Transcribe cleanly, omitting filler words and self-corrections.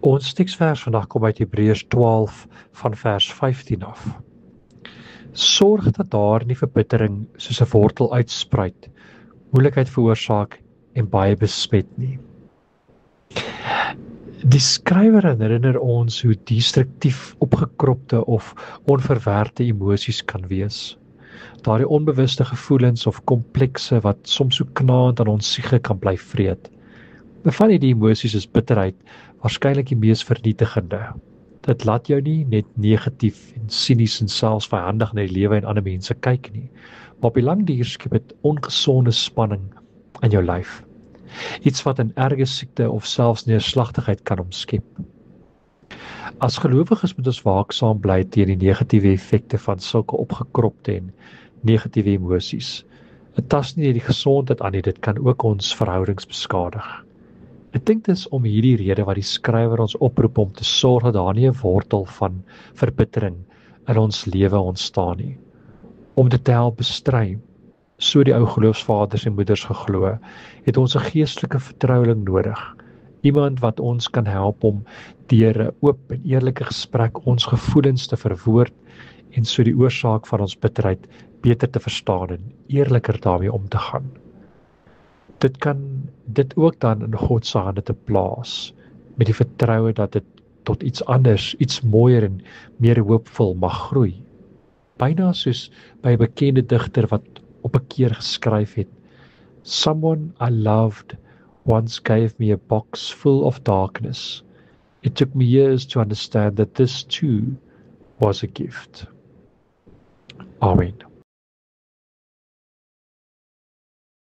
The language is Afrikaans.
Ons teksvers vandag kom uit Hebreërs 12 van vers 15 af. Sorg dat daar nie verbittering soos 'n wortel uitspruit, moeilikheid veroorsaak en baie besmet nie. Die skrywer herinner ons hoe destruktief opgekropte of onverwerkte emosies kan wees. Daardie onbewuste gevoelens of komplekse wat soms so knaand aan ons siege kan bly vreet. Van hierdie emosies is bitterheid waarskynlik die mees vernietigende. Dit laat jou nie net negatief en sinies en selfs vyandig na die lewe en ander mense kyk nie, maar op die lang duur skep dit ongesonde spanning in jou lyf. Iets wat in erge siekte of selfs neerslagtigheid kan omskep. As gelowiges moet ons waaksaam bly teen die negatiewe effekte van sulke opgekropte en negatiewe emosies. Dit tas nie net die gesondheid aan nie, dit kan ook ons verhoudings beskadig. Ek dink dit is om hierdie rede wat die skrywer ons oproep om te sorg dat daar nie 'n wortel van verbittering in ons lewe ontstaan nie. Om dit te help bestry, so die ou geloofsvaders en moeders geglo, het ons 'n geestelike vertroueling nodig. Iemand wat ons kan help om deur 'n oop en eerlike gesprek ons gevoelens te verwoord en so die oorsaak van ons bitterheid beter te verstaan en eerliker daarmee om te gaan. Dit kan dit ook dan in God se hande te plaas, met die vertroue dat dit tot iets anders, iets mooier en meer hoopvol mag groei. Byna soos by 'n bekende digter wat op 'n keer geskryf het, "Someone I loved once gave me a box full of darkness. It took me years to understand that this too was a gift." Amen.